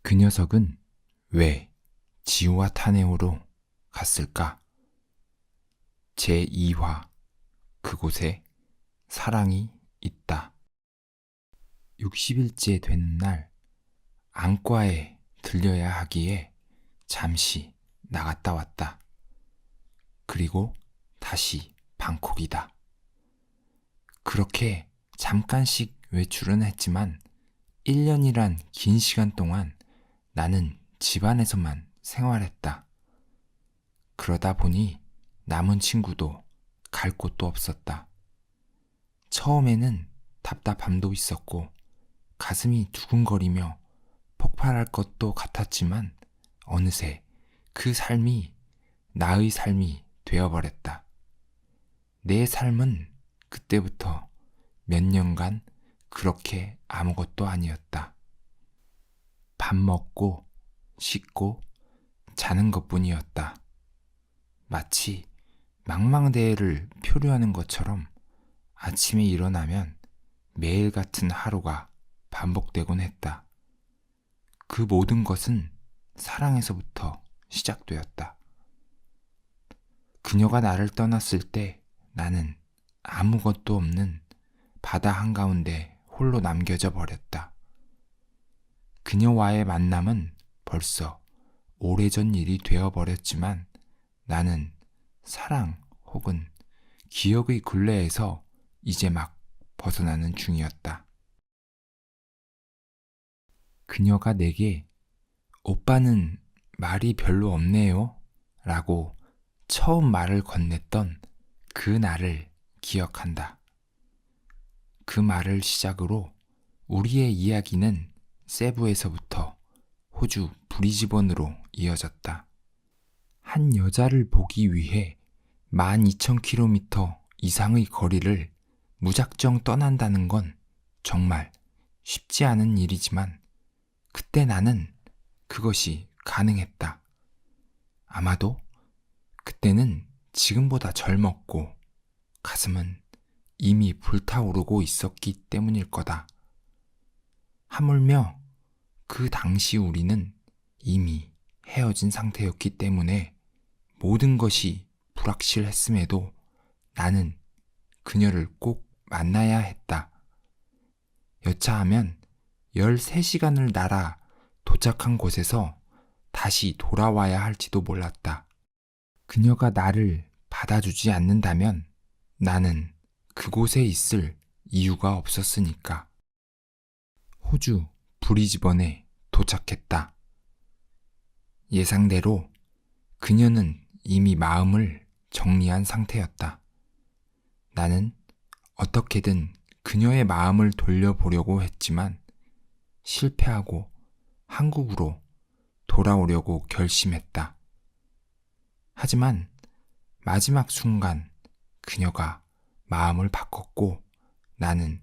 그 녀석은 왜 지우와 타네오로 갔을까? 제2화 그곳에 사랑이 있다. 60일째 되는 날 안과에 들려야 하기에 잠시 나갔다 왔다. 그리고 다시 방콕이다. 그렇게 잠깐씩 외출은 했지만 1년이란 긴 시간 동안 나는 집안에서만 생활했다. 그러다 보니 남은 친구도 갈 곳도 없었다. 처음에는 답답함도 있었고 가슴이 두근거리며 폭발할 것도 같았지만 어느새 그 삶이 나의 삶이 되어버렸다. 내 삶은 그때부터 몇 년간 그렇게 아무것도 아니었다. 밥 먹고 씻고 자는 것뿐이었다. 마치 망망대해를 표류하는 것처럼 아침에 일어나면 매일 같은 하루가 반복되곤 했다. 그 모든 것은 사랑에서부터 시작되었다. 그녀가 나를 떠났을 때 나는 아무것도 없는 바다 한가운데 홀로 남겨져 버렸다. 그녀와의 만남은 벌써 오래전 일이 되어버렸지만 나는 사랑 혹은 기억의 굴레에서 이제 막 벗어나는 중이었다. 그녀가 내게 오빠는 말이 별로 없네요 라고 처음 말을 건넸던 그 날을 기억한다. 그 말을 시작으로 우리의 이야기는 세부에서부터 호주 브리즈번으로 이어졌다. 한 여자를 보기 위해 12,000km 이상의 거리를 무작정 떠난다는 건 정말 쉽지 않은 일이지만 그때 나는 그것이 가능했다. 아마도 그때는 지금보다 젊었고 가슴은 이미 불타오르고 있었기 때문일 거다. 하물며 그 당시 우리는 이미 헤어진 상태였기 때문에 모든 것이 불확실했음에도 나는 그녀를 꼭 만나야 했다. 여차하면 13시간을 날아 도착한 곳에서 다시 돌아와야 할지도 몰랐다. 그녀가 나를 받아주지 않는다면 나는 그곳에 있을 이유가 없었으니까. 호주 브리즈번에 도착했다. 예상대로 그녀는 이미 마음을 정리한 상태였다. 나는 어떻게든 그녀의 마음을 돌려보려고 했지만 실패하고 한국으로 돌아오려고 결심했다. 하지만 마지막 순간 그녀가 마음을 바꿨고 나는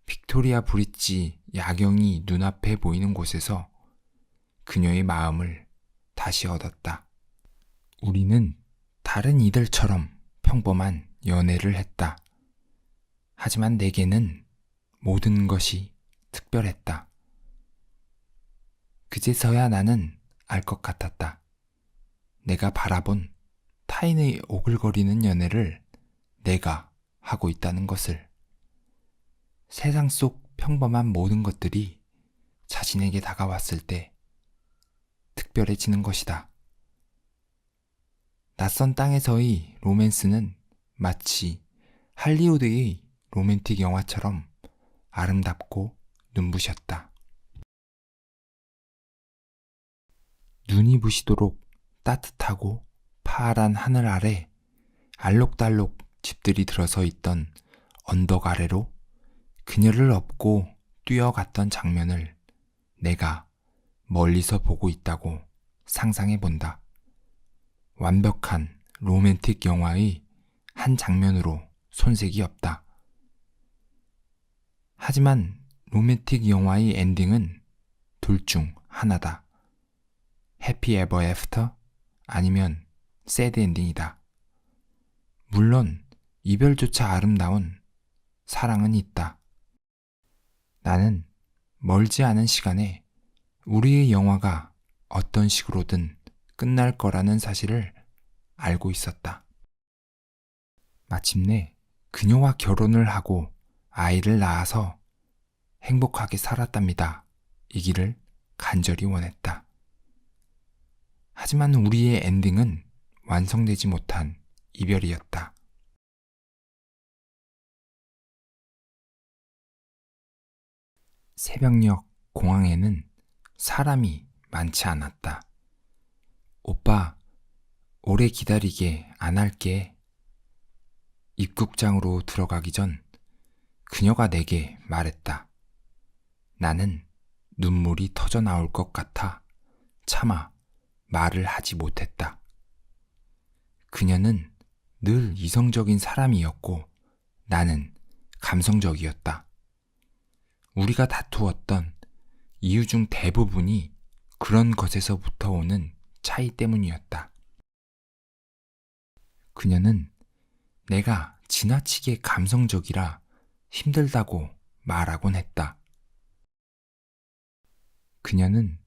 빅토리아 브릿지 야경이 눈앞에 보이는 곳에서 그녀의 마음을 다시 얻었다. 우리는 다른 이들처럼 평범한 연애를 했다. 하지만 내게는 모든 것이 특별했다. 그제서야 나는 알 것 같았다. 내가 바라본 타인의 오글거리는 연애를 내가 하고 있다는 것을. 세상 속 평범한 모든 것들이 자신에게 다가왔을 때 특별해지는 것이다. 낯선 땅에서의 로맨스는 마치 할리우드의 로맨틱 영화처럼 아름답고 눈부셨다. 눈이 부시도록 따뜻하고 파란 하늘 아래 알록달록 집들이 들어서 있던 언덕 아래로 그녀를 업고 뛰어갔던 장면을 내가 멀리서 보고 있다고 상상해 본다. 완벽한 로맨틱 영화의 한 장면으로 손색이 없다. 하지만 로맨틱 영화의 엔딩은 둘 중 하나다. 해피 에버 애프터 아니면 새드 엔딩이다. 물론 이별조차 아름다운 사랑은 있다. 나는 멀지 않은 시간에 우리의 영화가 어떤 식으로든 끝날 거라는 사실을 알고 있었다. 마침내 그녀와 결혼을 하고 아이를 낳아서 행복하게 살았답니다. 이기를 간절히 원했다. 하지만 우리의 엔딩은 완성되지 못한 이별이었다. 새벽녘 공항에는 사람이 많지 않았다. 오빠, 오래 기다리게 안 할게. 입국장으로 들어가기 전 그녀가 내게 말했다. 나는 눈물이 터져 나올 것 같아 차마 말을 하지 못했다. 그녀는 늘 이성적인 사람이었고 나는 감성적이었다. 우리가 다투었던 이유 중 대부분이 그런 것에서부터 오는 차이 때문이었다. 그녀는 내가 지나치게 감성적이라 힘들다고 말하곤 했다. 그녀는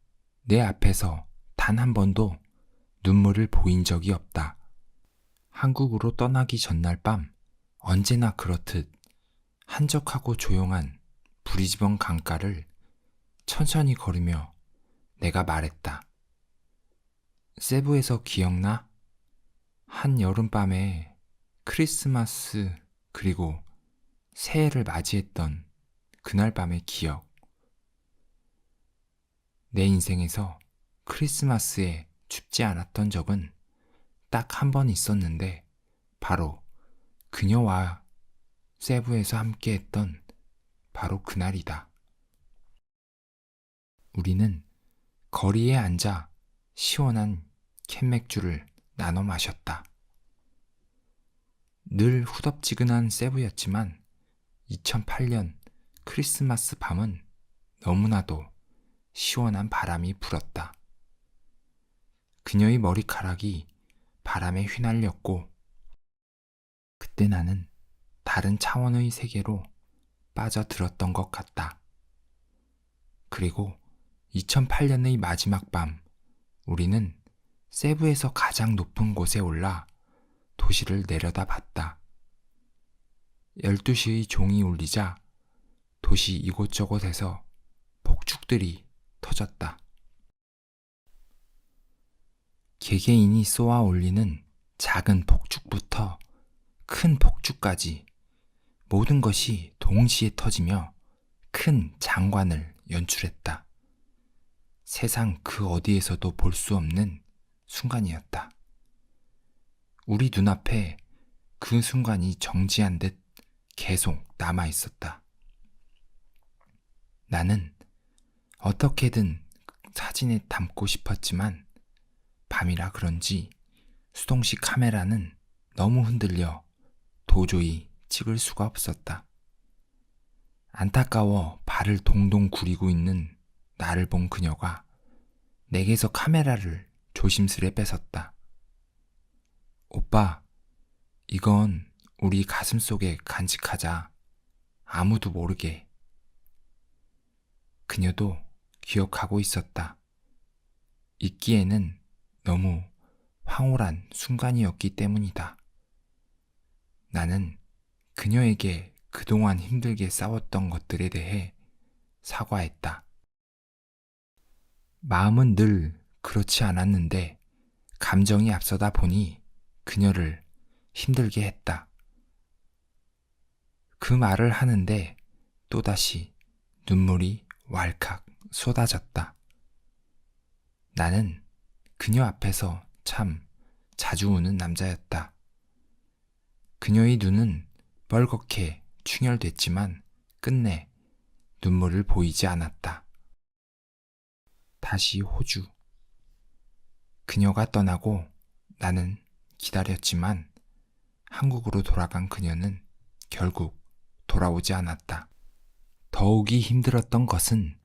내 앞에서 단 한 번도 눈물을 보인 적이 없다. 한국으로 떠나기 전날 밤 언제나 그렇듯 한적하고 조용한 브리즈번 강가를 천천히 걸으며 내가 말했다. 세부에서 기억나? 한 여름밤에 크리스마스 그리고 새해를 맞이했던 그날 밤의 기억. 내 인생에서 크리스마스에 춥지 않았던 적은 딱 한 번 있었는데 바로 그녀와 세부에서 함께했던 바로 그날이다. 우리는 거리에 앉아 시원한 캔맥주를 나눠 마셨다. 늘 후덥지근한 세부였지만 2008년 크리스마스 밤은 너무나도 시원한 바람이 불었다. 그녀의 머리카락이 바람에 휘날렸고 그때 나는 다른 차원의 세계로 빠져들었던 것 같다. 그리고 2008년의 마지막 밤 우리는 세부에서 가장 높은 곳에 올라 도시를 내려다봤다. 12시의 종이 울리자 도시 이곳저곳에서 폭죽들이 터졌다. 개개인이 쏘아 올리는 작은 폭죽부터 큰 폭죽까지 모든 것이 동시에 터지며 큰 장관을 연출했다. 세상 그 어디에서도 볼 수 없는 순간이었다. 우리 눈앞에 그 순간이 정지한 듯 계속 남아 있었다. 나는 어떻게든 사진에 담고 싶었지만 밤이라 그런지 수동식 카메라는 너무 흔들려 도저히 찍을 수가 없었다. 안타까워 발을 동동 구리고 있는 나를 본 그녀가 내게서 카메라를 조심스레 뺏었다. 오빠, 이건 우리 가슴 속에 간직하자. 아무도 모르게. 그녀도 기억하고 있었다. 잊기에는 너무 황홀한 순간이었기 때문이다. 나는 그녀에게 그동안 힘들게 싸웠던 것들에 대해 사과했다. 마음은 늘 그렇지 않았는데 감정이 앞서다 보니 그녀를 힘들게 했다. 그 말을 하는데 또다시 눈물이 왈칵 쏟아졌다. 나는 그녀 앞에서 참 자주 우는 남자였다. 그녀의 눈은 뻘겋게 충혈됐지만 끝내 눈물을 보이지 않았다. 다시 호주. 그녀가 떠나고 나는 기다렸지만 한국으로 돌아간 그녀는 결국 돌아오지 않았다. 더욱이 힘들었던 것은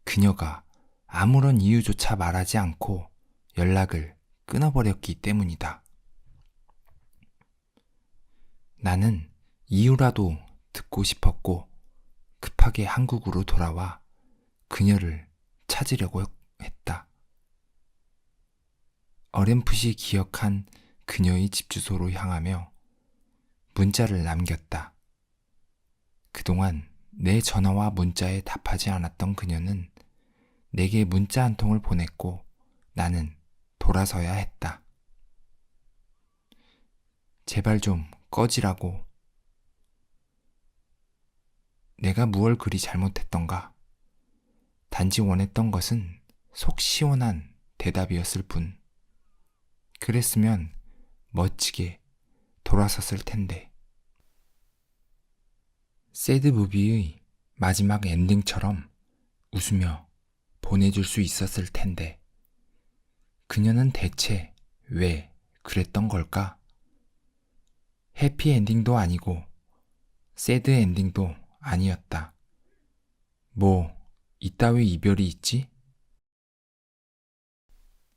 그녀가 아무런 이유조차 말하지 않고 연락을 끊어버렸기 때문이다. 나는 이유라도 듣고 싶었고 급하게 한국으로 돌아와 그녀를 찾으려고 했다. 어렴풋이 기억한 그녀의 집 주소로 향하며 문자를 남겼다. 그동안 내 전화와 문자에 답하지 않았던 그녀는 내게 문자 한 통을 보냈고 나는 돌아서야 했다. 제발 좀 꺼지라고. 내가 무얼 그리 잘못했던가? 단지 원했던 것은 속 시원한 대답이었을 뿐. 그랬으면 멋지게 돌아섰을 텐데. 새드 무비의 마지막 엔딩처럼 웃으며 보내줄 수 있었을 텐데. 그녀는 대체 왜 그랬던 걸까? 해피 엔딩도 아니고 새드 엔딩도 아니었다. 뭐 이따위 이별이 있지?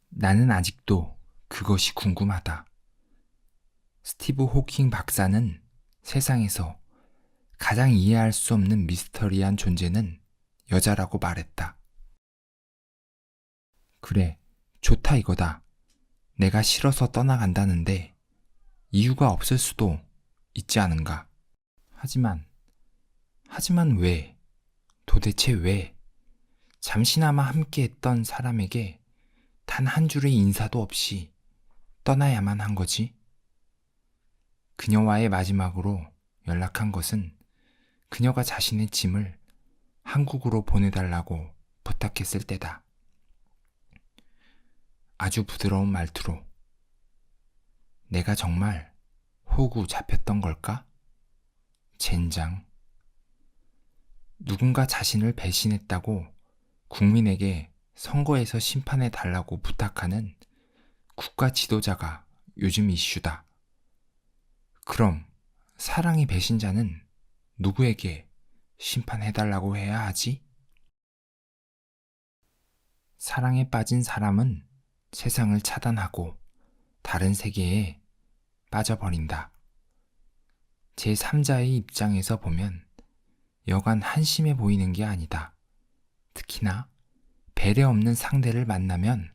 나는 아직도 그것이 궁금하다. 스티브 호킹 박사는 세상에서 가장 이해할 수 없는 미스터리한 존재는 여자라고 말했다. 그래, 좋다 이거다. 내가 싫어서 떠나간다는데 이유가 없을 수도 있지 않은가. 하지만 왜? 도대체 왜? 잠시나마 함께했던 사람에게 단 한 줄의 인사도 없이 떠나야만 한 거지? 그녀와의 마지막으로 연락한 것은 그녀가 자신의 짐을 한국으로 보내달라고 부탁했을 때다. 아주 부드러운 말투로. 내가 정말 호구 잡혔던 걸까? 젠장. 누군가 자신을 배신했다고 국민에게 선거에서 심판해 달라고 부탁하는 국가 지도자가 요즘 이슈다. 그럼 사랑의 배신자는 누구에게 심판해달라고 해야 하지? 사랑에 빠진 사람은 세상을 차단하고 다른 세계에 빠져버린다. 제3자의 입장에서 보면 여간 한심해 보이는 게 아니다. 특히나 배려 없는 상대를 만나면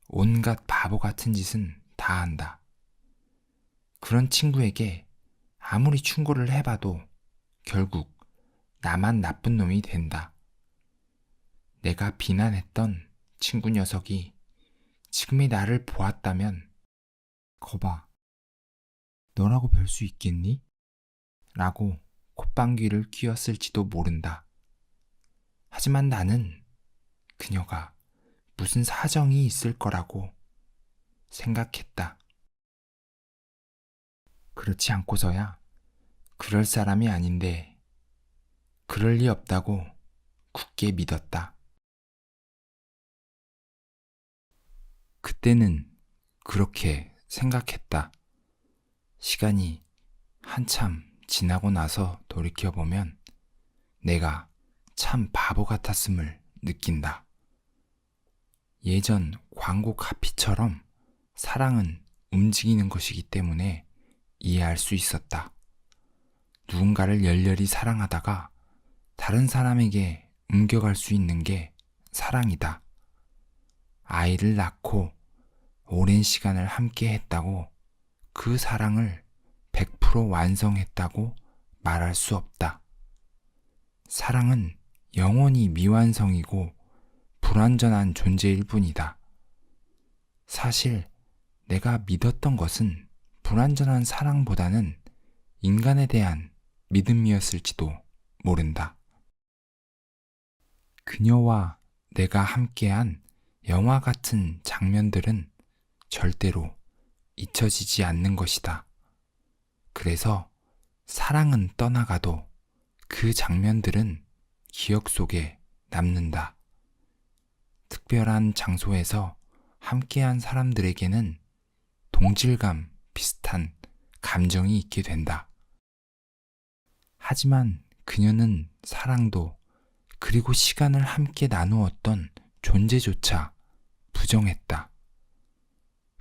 온갖 바보 같은 짓은 다 한다. 그런 친구에게 아무리 충고를 해봐도 결국 나만 나쁜 놈이 된다. 내가 비난했던 친구 녀석이 지금의 나를 보았다면 거봐, 너라고 별 수 있겠니? 라고 콧방귀를 뀌었을지도 모른다. 하지만 나는 그녀가 무슨 사정이 있을 거라고 생각했다. 그렇지 않고서야 그럴 사람이 아닌데 그럴 리 없다고 굳게 믿었다. 그때는 그렇게 생각했다. 시간이 한참 지나고 나서 돌이켜보면 내가 참 바보 같았음을 느낀다. 예전 광고 카피처럼 사랑은 움직이는 것이기 때문에 이해할 수 있었다. 누군가를 열렬히 사랑하다가 다른 사람에게 옮겨갈 수 있는 게 사랑이다. 아이를 낳고 오랜 시간을 함께 했다고 그 사랑을 100% 완성했다고 말할 수 없다. 사랑은 영원히 미완성이고 불완전한 존재일 뿐이다. 사실 내가 믿었던 것은 불완전한 사랑보다는 인간에 대한 믿음이었을지도 모른다. 그녀와 내가 함께한 영화 같은 장면들은 절대로 잊혀지지 않는 것이다. 그래서 사랑은 떠나가도 그 장면들은 기억 속에 남는다. 특별한 장소에서 함께한 사람들에게는 동질감 비슷한 감정이 있게 된다. 하지만 그녀는 사랑도 그리고 시간을 함께 나누었던 존재조차 부정했다.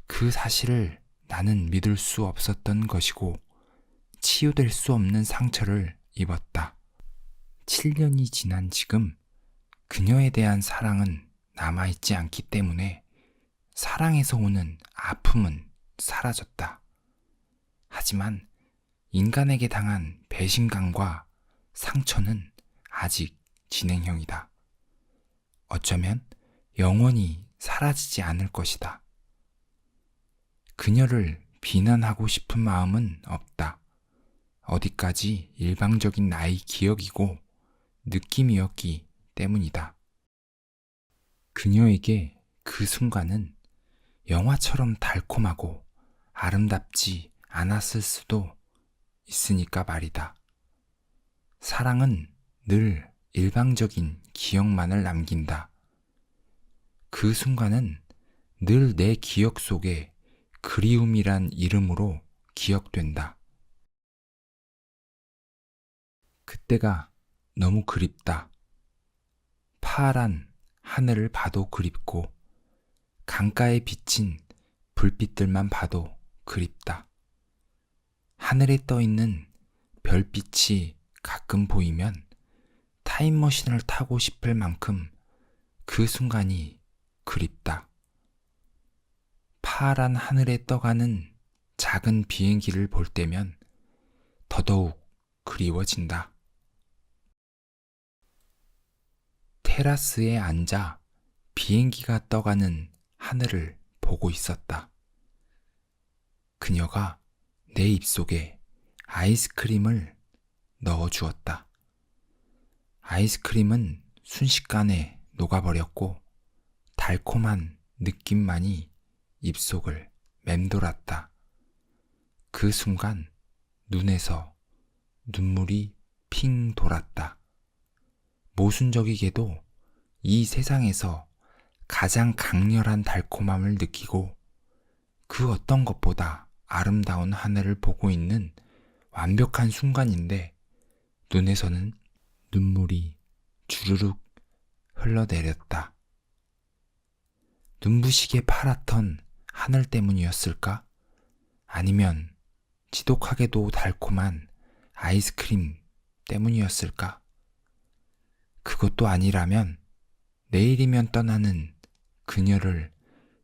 그 사실을 나는 믿을 수 없었던 것이고 치유될 수 없는 상처를 입었다. 7년이 지난 지금 그녀에 대한 사랑은 남아있지 않기 때문에 사랑에서 오는 아픔은 사라졌다. 하지만 인간에게 당한 배신감과 상처는 아직 진행형이다. 어쩌면 영원히 사라지지 않을 것이다. 그녀를 비난하고 싶은 마음은 없다. 어디까지 일방적인 나의 기억이고 느낌이었기 때문이다. 그녀에게 그 순간은 영화처럼 달콤하고 아름답지 않았을 수도 있으니까 말이다. 사랑은 늘 일방적인 기억만을 남긴다. 그 순간은 늘 내 기억 속에 그리움이란 이름으로 기억된다. 그때가 너무 그립다. 파란 하늘을 봐도 그립고 강가에 비친 불빛들만 봐도 그립다. 하늘에 떠 있는 별빛이 가끔 보이면 타임머신을 타고 싶을 만큼 그 순간이 그립다. 파란 하늘에 떠가는 작은 비행기를 볼 때면 더더욱 그리워진다. 테라스에 앉아 비행기가 떠가는 하늘을 보고 있었다. 그녀가 내 입속에 아이스크림을 넣어주었다. 아이스크림은 순식간에 녹아버렸고 달콤한 느낌만이 입속을 맴돌았다. 그 순간 눈에서 눈물이 핑 돌았다. 모순적이게도 이 세상에서 가장 강렬한 달콤함을 느끼고 그 어떤 것보다 아름다운 하늘을 보고 있는 완벽한 순간인데 눈에서는 눈물이 주르륵 흘러내렸다. 눈부시게 파랗던 하늘 때문이었을까? 아니면 지독하게도 달콤한 아이스크림 때문이었을까? 그것도 아니라면 내일이면 떠나는 그녀를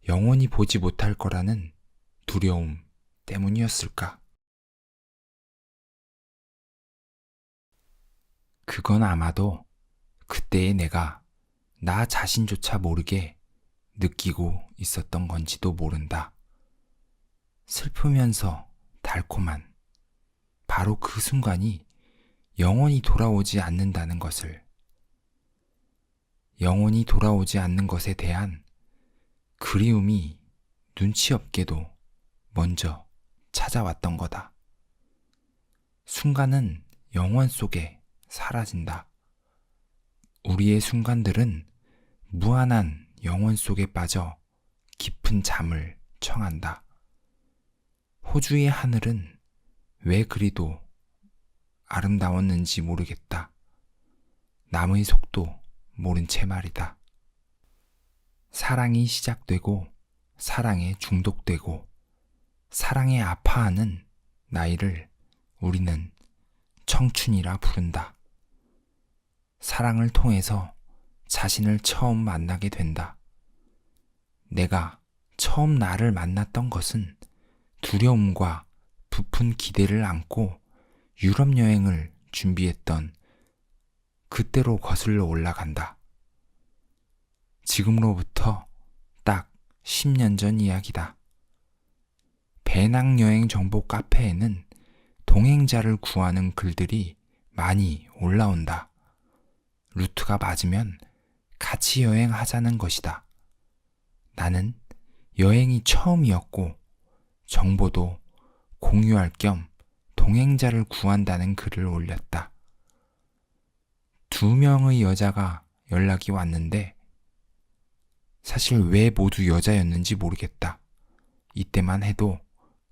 영원히 보지 못할 거라는 두려움 때문이었을까? 그건 아마도 그때의 내가 나 자신조차 모르게 느끼고 있었던 건지도 모른다. 슬프면서 달콤한 바로 그 순간이 영원히 돌아오지 않는다는 것을, 영원히 돌아오지 않는 것에 대한 그리움이 눈치 없게도 먼저 찾아왔던 거다. 순간은 영원 속에 사라진다. 우리의 순간들은 무한한 영원 속에 빠져 깊은 잠을 청한다. 호주의 하늘은 왜 그리도 아름다웠는지 모르겠다. 남의 속도 모른 채 말이다. 사랑이 시작되고 사랑에 중독되고 사랑에 아파하는 나이를 우리는 청춘이라 부른다. 사랑을 통해서 자신을 처음 만나게 된다. 내가 처음 나를 만났던 것은 두려움과 부푼 기대를 안고 유럽 여행을 준비했던 그때로 거슬러 올라간다. 지금으로부터 딱 10년 전 이야기다. 배낭여행 정보 카페에는 동행자를 구하는 글들이 많이 올라온다. 루트가 맞으면 같이 여행하자는 것이다. 나는 여행이 처음이었고 정보도 공유할 겸 동행자를 구한다는 글을 올렸다. 2명의 여자가 연락이 왔는데 사실 왜 모두 여자였는지 모르겠다. 이때만 해도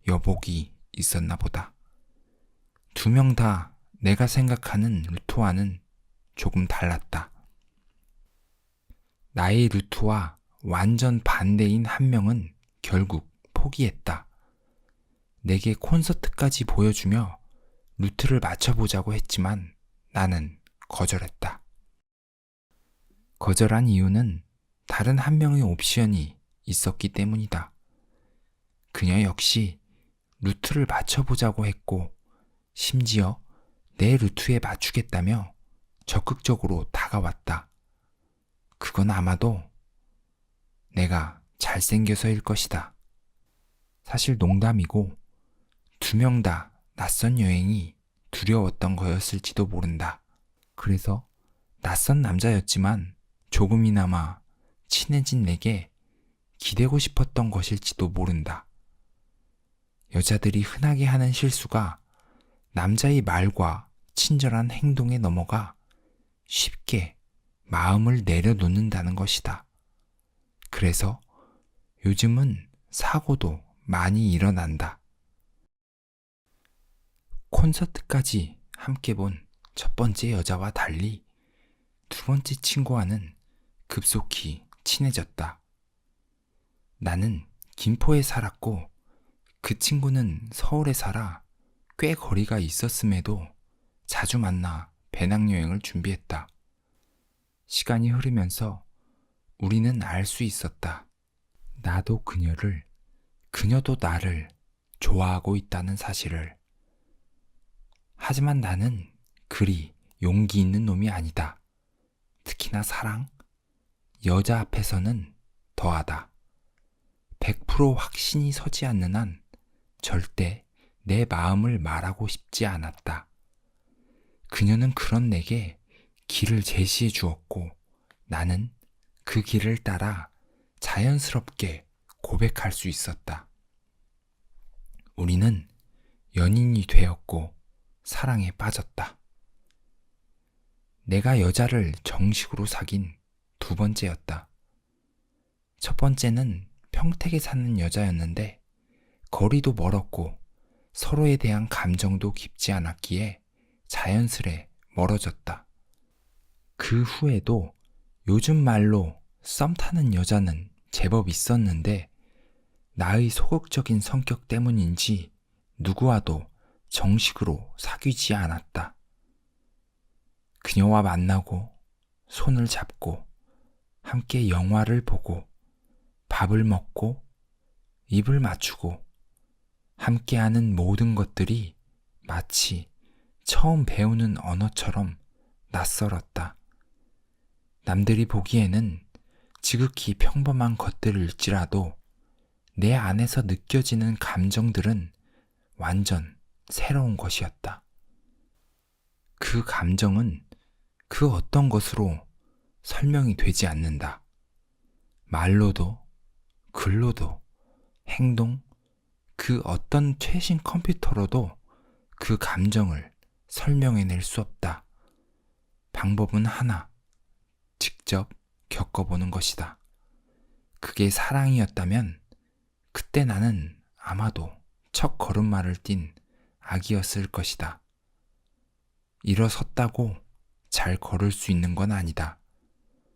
여복이 있었나 보다. 2명 다 내가 생각하는 루트와는 조금 달랐다. 나의 루트와 완전 반대인 한 명은 결국 포기했다. 내게 콘서트까지 보여주며 루트를 맞춰보자고 했지만 나는 거절했다. 거절한 이유는 다른 한 명의 옵션이 있었기 때문이다. 그녀 역시 루트를 맞춰보자고 했고, 심지어 내 루트에 맞추겠다며 적극적으로 다가왔다. 그건 아마도 내가 잘생겨서일 것이다. 사실 농담이고, 두 명 다 낯선 여행이 두려웠던 거였을지도 모른다. 그래서 낯선 남자였지만 조금이나마 친해진 내게 기대고 싶었던 것일지도 모른다. 여자들이 흔하게 하는 실수가 남자의 말과 친절한 행동에 넘어가 쉽게 마음을 내려놓는다는 것이다. 그래서 요즘은 사고도 많이 일어난다. 콘서트까지 함께 본 첫 번째 여자와 달리 두 번째 친구와는 급속히 친해졌다. 나는 김포에 살았고 그 친구는 서울에 살아 꽤 거리가 있었음에도 자주 만나 배낭여행을 준비했다. 시간이 흐르면서 우리는 알 수 있었다. 나도 그녀를, 그녀도 나를 좋아하고 있다는 사실을. 하지만 나는 그리 용기 있는 놈이 아니다. 특히나 사랑, 여자 앞에서는 더하다. 100% 확신이 서지 않는 한 절대 내 마음을 말하고 싶지 않았다. 그녀는 그런 내게 길을 제시해 주었고 나는 그 길을 따라 자연스럽게 고백할 수 있었다. 우리는 연인이 되었고 사랑에 빠졌다. 내가 여자를 정식으로 사귄 두 번째였다. 첫 번째는 평택에 사는 여자였는데 거리도 멀었고 서로에 대한 감정도 깊지 않았기에 자연스레 멀어졌다. 그 후에도 요즘 말로 썸 타는 여자는 제법 있었는데 나의 소극적인 성격 때문인지 누구와도 정식으로 사귀지 않았다. 그녀와 만나고 손을 잡고 함께 영화를 보고 밥을 먹고 입을 맞추고 함께하는 모든 것들이 마치 처음 배우는 언어처럼 낯설었다. 남들이 보기에는 지극히 평범한 것들일지라도 내 안에서 느껴지는 감정들은 완전 새로운 것이었다. 그 감정은 그 어떤 것으로 설명이 되지 않는다. 말로도, 글로도, 행동, 그 어떤 최신 컴퓨터로도 그 감정을 설명해낼 수 없다. 방법은 하나, 직접 겪어보는 것이다. 그게 사랑이었다면 그때 나는 아마도 첫 걸음마를 띈 아기였을 것이다. 일어섰다고 잘 걸을 수 있는 건 아니다.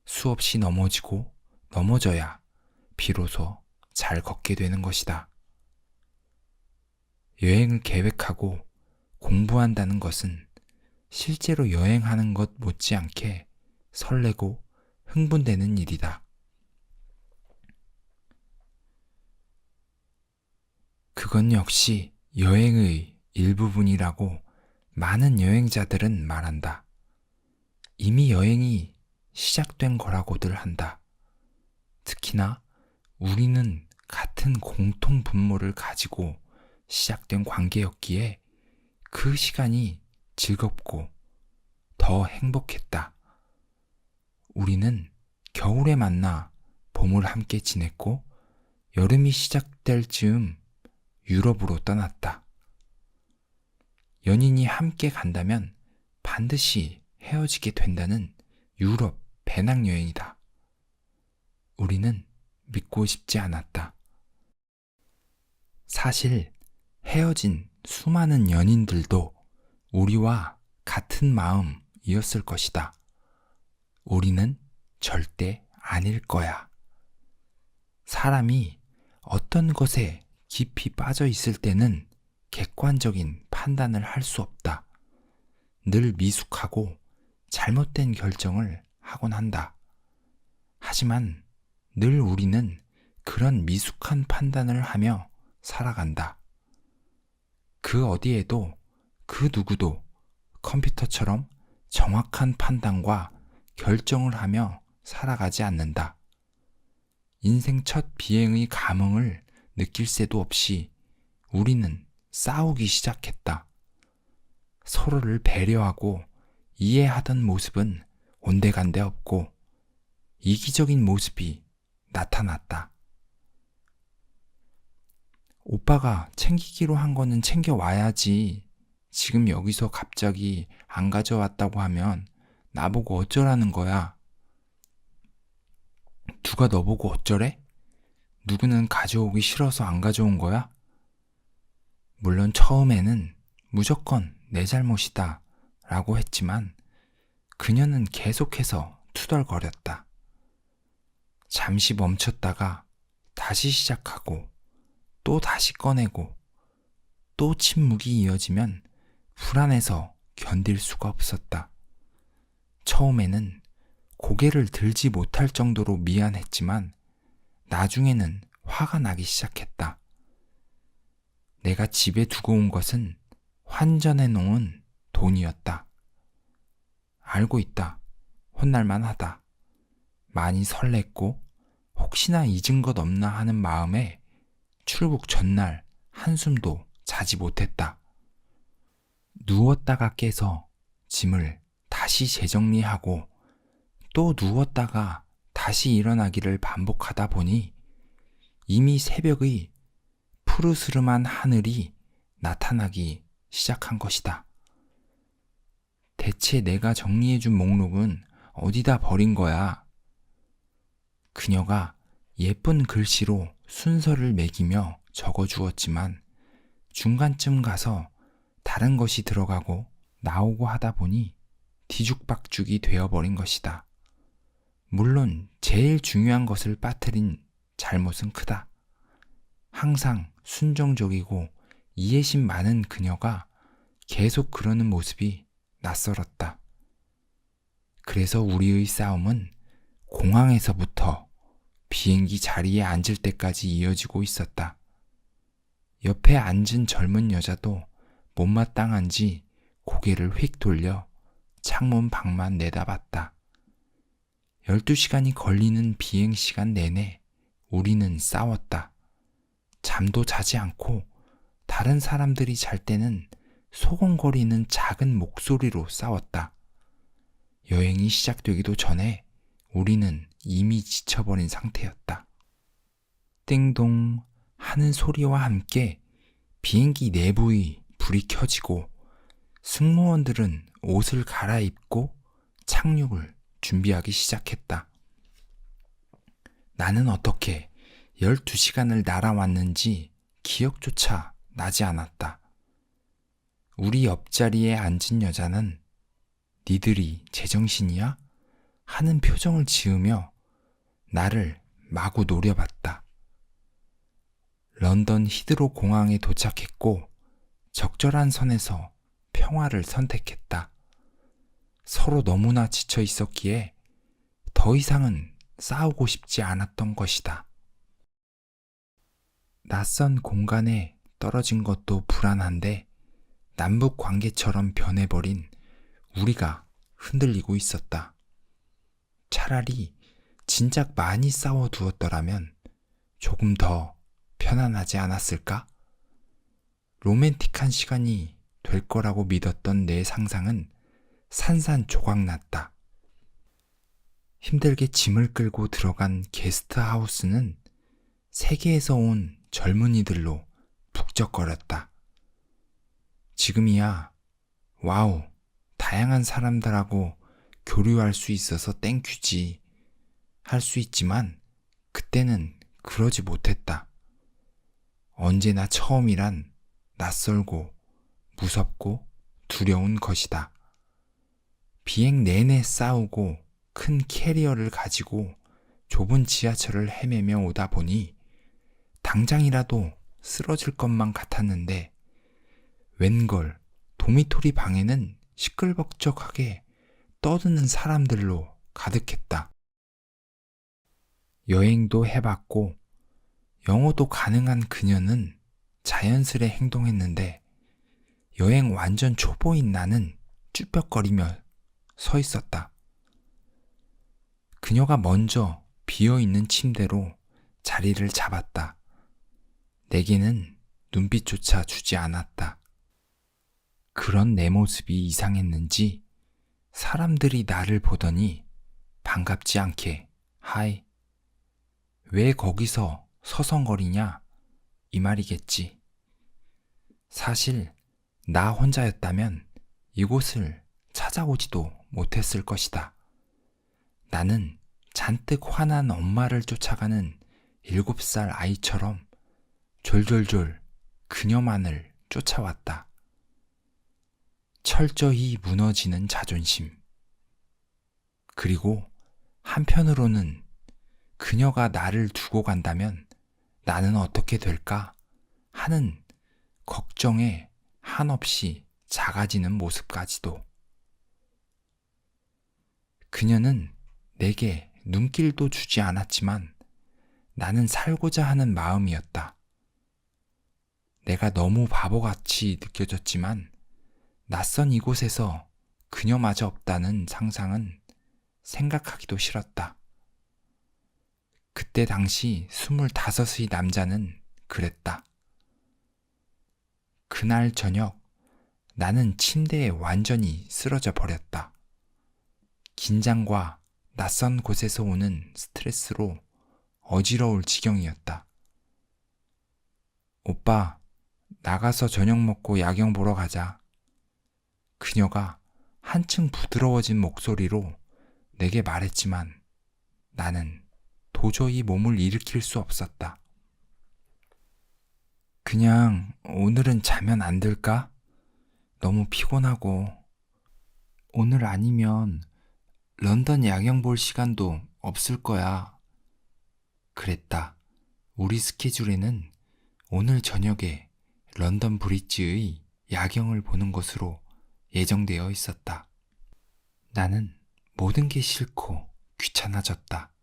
수없이 넘어지고 넘어져야 비로소 잘 걷게 되는 것이다. 여행을 계획하고 공부한다는 것은 실제로 여행하는 것 못지않게 설레고 흥분되는 일이다. 그건 역시 여행의 일부분이라고 많은 여행자들은 말한다. 이미 여행이 시작된 거라고들 한다. 특히나 우리는 같은 공통 분모를 가지고 시작된 관계였기에 그 시간이 즐겁고 더 행복했다. 우리는 겨울에 만나 봄을 함께 지냈고 여름이 시작될 즈음 유럽으로 떠났다. 연인이 함께 간다면 반드시 헤어지게 된다는 유럽 배낭여행이다. 우리는 믿고 싶지 않았다. 사실 헤어진 수많은 연인들도 우리와 같은 마음이었을 것이다. 우리는 절대 아닐 거야. 사람이 어떤 것에 깊이 빠져 있을 때는 객관적인 판단을 할 수 없다. 늘 미숙하고 잘못된 결정을 하곤 한다. 하지만 늘 우리는 그런 미숙한 판단을 하며 살아간다. 그 어디에도 그 누구도 컴퓨터처럼 정확한 판단과 결정을 하며 살아가지 않는다. 인생 첫 비행의 감흥을 느낄 새도 없이 우리는 싸우기 시작했다. 서로를 배려하고 이해하던 모습은 온데간데 없고 이기적인 모습이 나타났다. 오빠가 챙기기로 한 거는 챙겨와야지. 지금 여기서 갑자기 안 가져왔다고 하면 나보고 어쩌라는 거야. 누가 너보고 어쩌래? 누구는 가져오기 싫어서 안 가져온 거야? 물론 처음에는 무조건 내 잘못이다 라고 했지만 그녀는 계속해서 투덜거렸다. 잠시 멈췄다가 다시 시작하고 또 다시 꺼내고 또 침묵이 이어지면 불안해서 견딜 수가 없었다. 처음에는 고개를 들지 못할 정도로 미안했지만 나중에는 화가 나기 시작했다. 내가 집에 두고 온 것은 환전해 놓은 돈이었다. 알고 있다. 혼날만 하다. 많이 설렜고 혹시나 잊은 것 없나 하는 마음에 출국 전날 한숨도 자지 못했다. 누웠다가 깨서 짐을 다시 재정리하고 또 누웠다가 다시 일어나기를 반복하다 보니 이미 새벽의 푸르스름한 하늘이 나타나기 시작한 것이다. 대체 내가 정리해준 목록은 어디다 버린 거야? 그녀가 예쁜 글씨로 순서를 매기며 적어주었지만 중간쯤 가서 다른 것이 들어가고 나오고 하다 보니 뒤죽박죽이 되어버린 것이다. 물론 제일 중요한 것을 빠뜨린 잘못은 크다. 항상 순종적이고 이해심 많은 그녀가 계속 그러는 모습이 낯설었다. 그래서 우리의 싸움은 공항에서부터 비행기 자리에 앉을 때까지 이어지고 있었다. 옆에 앉은 젊은 여자도 못마땅한지 고개를 휙 돌려 창문 밖만 내다봤다. 12시간이 걸리는 비행 시간 내내 우리는 싸웠다. 잠도 자지 않고 다른 사람들이 잘 때는 소곤거리는 작은 목소리로 싸웠다. 여행이 시작되기도 전에 우리는 이미 지쳐버린 상태였다. 띵동 하는 소리와 함께 비행기 내부의 불이 켜지고 승무원들은 옷을 갈아입고 착륙을 준비하기 시작했다. 나는 어떻게 12시간을 날아왔는지 기억조차 나지 않았다. 우리 옆자리에 앉은 여자는 니들이 제정신이야? 하는 표정을 지으며 나를 마구 노려봤다. 런던 히드로 공항에 도착했고 적절한 선에서 평화를 선택했다. 서로 너무나 지쳐 있었기에 더 이상은 싸우고 싶지 않았던 것이다. 낯선 공간에 떨어진 것도 불안한데 남북 관계처럼 변해버린 우리가 흔들리고 있었다. 차라리 진작 많이 싸워두었더라면 조금 더 편안하지 않았을까? 로맨틱한 시간이 될 거라고 믿었던 내 상상은 산산조각났다. 힘들게 짐을 끌고 들어간 게스트하우스는 세계에서 온 젊은이들로 북적거렸다. 지금이야 와우 다양한 사람들하고 교류할 수 있어서 땡큐지 할 수 있지만 그때는 그러지 못했다. 언제나 처음이란 낯설고 무섭고 두려운 것이다. 비행 내내 싸우고 큰 캐리어를 가지고 좁은 지하철을 헤매며 오다 보니 당장이라도 쓰러질 것만 같았는데 웬걸 도미토리 방에는 시끌벅적하게 떠드는 사람들로 가득했다. 여행도 해봤고 영어도 가능한 그녀는 자연스레 행동했는데 여행 완전 초보인 나는 쭈뼛거리며 서 있었다. 그녀가 먼저 비어있는 침대로 자리를 잡았다. 내게는 눈빛조차 주지 않았다. 그런 내 모습이 이상했는지 사람들이 나를 보더니 반갑지 않게 하이, 왜 거기서 서성거리냐 이 말이겠지. 사실 나 혼자였다면 이곳을 찾아오지도 못했을 것이다. 나는 잔뜩 화난 엄마를 쫓아가는 7살 아이처럼 졸졸졸 그녀만을 쫓아왔다. 철저히 무너지는 자존심. 그리고 한편으로는 그녀가 나를 두고 간다면 나는 어떻게 될까 하는 걱정에 한없이 작아지는 모습까지도. 그녀는 내게 눈길도 주지 않았지만 나는 살고자 하는 마음이었다. 내가 너무 바보같이 느껴졌지만 낯선 이곳에서 그녀마저 없다는 상상은 생각하기도 싫었다. 그때 당시 25의 남자는 그랬다. 그날 저녁 나는 침대에 완전히 쓰러져 버렸다. 긴장과 낯선 곳에서 오는 스트레스로 어지러울 지경이었다. 오빠, 나가서 저녁 먹고 야경 보러 가자. 그녀가 한층 부드러워진 목소리로 내게 말했지만 나는 도저히 몸을 일으킬 수 없었다. 그냥 오늘은 자면 안 될까? 너무 피곤하고 오늘 아니면 런던 야경 볼 시간도 없을 거야. 그랬다. 우리 스케줄에는 오늘 저녁에 런던 브릿지의 야경을 보는 것으로 예정되어 있었다. 나는 모든 게 싫고 귀찮아졌다.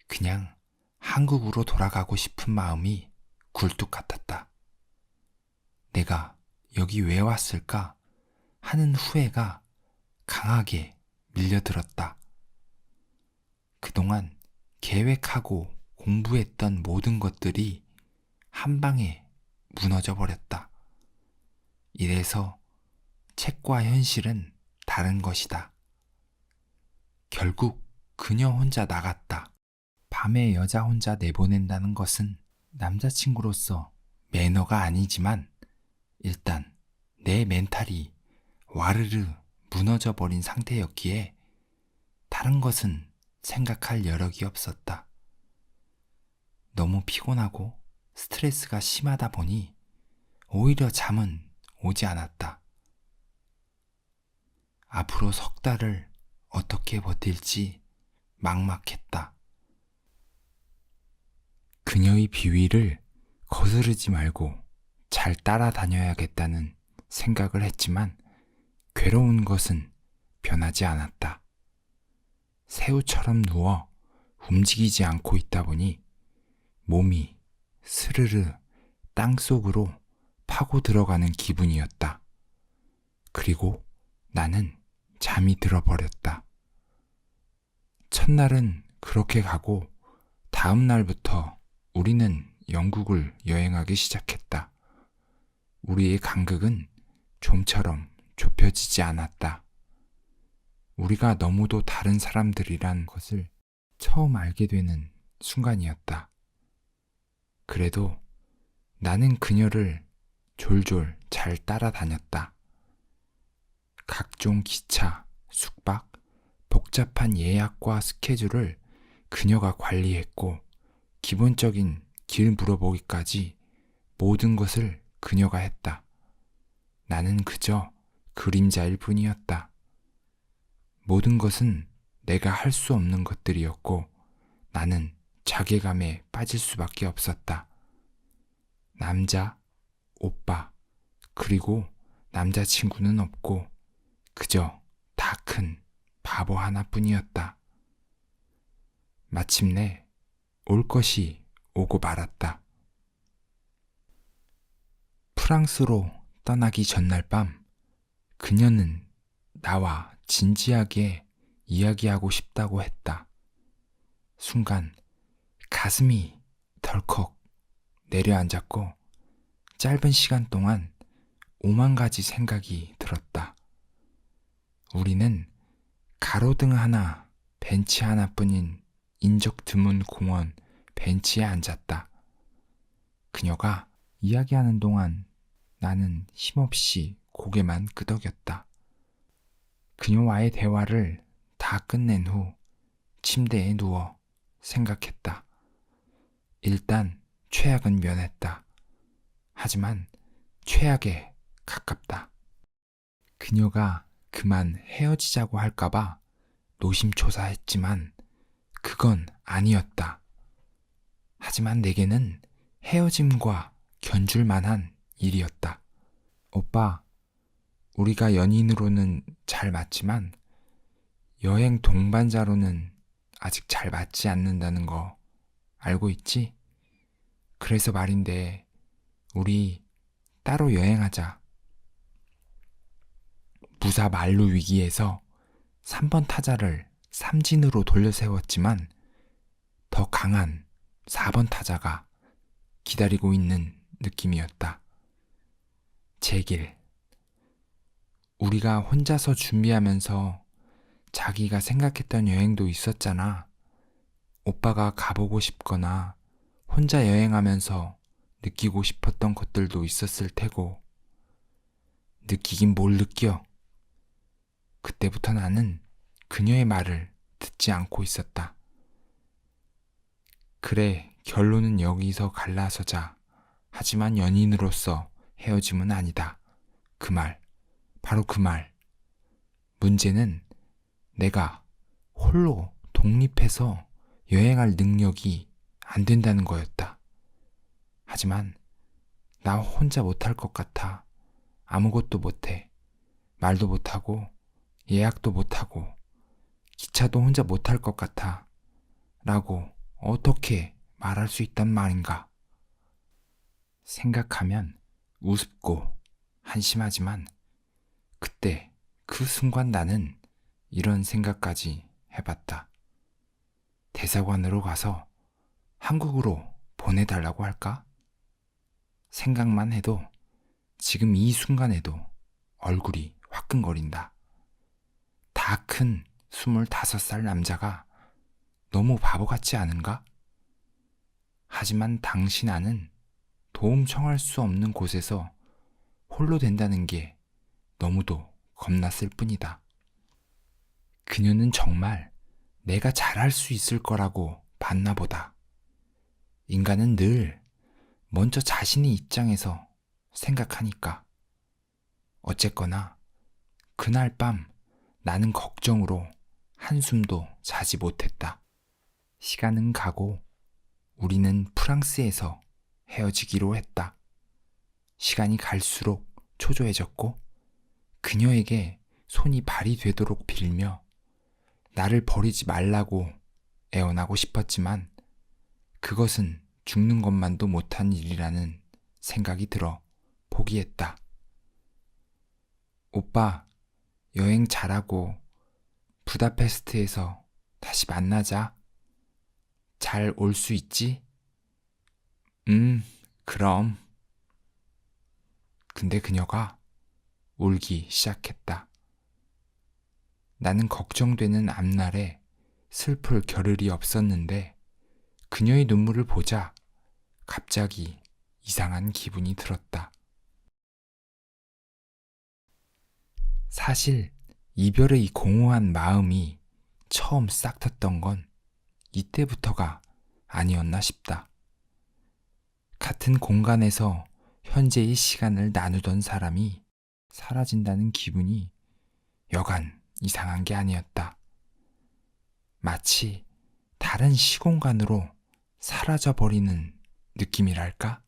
그냥 한국으로 돌아가고 싶은 마음이 굴뚝 같았다. 내가 여기 왜 왔을까 하는 후회가 강하게 밀려들었다. 그동안 계획하고 공부했던 모든 것들이 한 방에 무너져 버렸다. 이래서 책과 현실은 다른 것이다. 결국 그녀 혼자 나갔다. 밤에 여자 혼자 내보낸다는 것은 남자친구로서 매너가 아니지만 일단 내 멘탈이 와르르 무너져 버린 상태였기에 다른 것은 생각할 여력이 없었다. 너무 피곤하고 스트레스가 심하다 보니 오히려 잠은 오지 않았다. 앞으로 석 달을 어떻게 버틸지 막막했다. 그녀의 비위를 거스르지 말고 잘 따라다녀야겠다는 생각을 했지만 괴로운 것은 변하지 않았다. 새우처럼 누워 움직이지 않고 있다 보니 몸이 스르르 땅속으로 파고 들어가는 기분이었다. 그리고 나는 잠이 들어버렸다. 첫날은 그렇게 가고 다음 날부터 우리는 영국을 여행하기 시작했다. 우리의 간극은 좀처럼 좁혀지지 않았다. 우리가 너무도 다른 사람들이란 것을 처음 알게 되는 순간이었다. 그래도 나는 그녀를 졸졸 잘 따라다녔다. 각종 기차, 숙박, 복잡한 예약과 스케줄을 그녀가 관리했고 기본적인 길 물어보기까지 모든 것을 그녀가 했다. 나는 그저 그림자일 뿐이었다. 모든 것은 내가 할 수 없는 것들이었고 나는 자괴감에 빠질 수밖에 없었다. 남자, 오빠, 그리고 남자친구는 없고 그저 다 큰 바보 하나뿐이었다. 마침내 올 것이 오고 말았다. 프랑스로 떠나기 전날 밤 그녀는 나와 진지하게 이야기하고 싶다고 했다. 순간 가슴이 덜컥 내려앉았고 짧은 시간 동안 5만 가지 생각이 들었다. 우리는 가로등 하나, 벤치 하나뿐인 인적 드문 공원 벤치에 앉았다. 그녀가 이야기하는 동안 나는 힘없이 고개만 끄덕였다. 그녀와의 대화를 다 끝낸 후 침대에 누워 생각했다. 일단 최악은 면했다. 하지만 최악에 가깝다. 그녀가 그만 헤어지자고 할까봐 노심초사했지만 그건 아니었다. 하지만 내게는 헤어짐과 견줄 만한 일이었다. 오빠, 우리가 연인으로는 잘 맞지만 여행 동반자로는 아직 잘 맞지 않는다는 거 알고 있지? 그래서 말인데 우리 따로 여행하자. 무사 만루 위기에서 3번 타자를 삼진으로 돌려세웠지만 더 강한 4번 타자가 기다리고 있는 느낌이었다. 제길. 우리가 혼자서 준비하면서 자기가 생각했던 여행도 있었잖아. 오빠가 가보고 싶거나 혼자 여행하면서 느끼고 싶었던 것들도 있었을 테고. 느끼긴 뭘 느껴. 그때부터 나는 그녀의 말을 듣지 않고 있었다. 그래, 결론은 여기서 갈라서자. 하지만 연인으로서 헤어짐은 아니다. 그 말, 바로 그 말. 문제는 내가 홀로 독립해서 여행할 능력이 안 된다는 거였다. 하지만 나 혼자 못할 것 같아. 아무것도 못해. 말도 못하고 예약도 못하고 기차도 혼자 못할 것 같아. 라고 어떻게 말할 수 있단 말인가. 생각하면 우습고 한심하지만 그때 그 순간 나는 이런 생각까지 해봤다. 대사관으로 가서 한국으로 보내달라고 할까? 생각만 해도 지금 이 순간에도 얼굴이 화끈거린다. 다 큰 25살 남자가 너무 바보 같지 않은가? 하지만 당시 나는 도움 청할 수 없는 곳에서 홀로 된다는 게 너무도 겁났을 뿐이다. 그녀는 정말 내가 잘할 수 있을 거라고 봤나 보다. 인간은 늘 먼저 자신의 입장에서 생각하니까. 어쨌거나 그날 밤 나는 걱정으로 한숨도 자지 못했다. 시간은 가고 우리는 프랑스에서 헤어지기로 했다. 시간이 갈수록 초조해졌고 그녀에게 손이 발이 되도록 빌며 나를 버리지 말라고 애원하고 싶었지만 그것은 죽는 것만도 못한 일이라는 생각이 들어 포기했다. 오빠, 여행 잘하고 부다페스트에서 다시 만나자. 잘 올 수 있지? 그럼. 근데 그녀가 울기 시작했다. 나는 걱정되는 앞날에 슬플 겨를이 없었는데 그녀의 눈물을 보자 갑자기 이상한 기분이 들었다. 사실 이별의 이 공허한 마음이 처음 싹 텄던 건 이때부터가 아니었나 싶다. 같은 공간에서 현재의 시간을 나누던 사람이 사라진다는 기분이 여간 이상한 게 아니었다. 마치 다른 시공간으로 사라져버리는 느낌이랄까?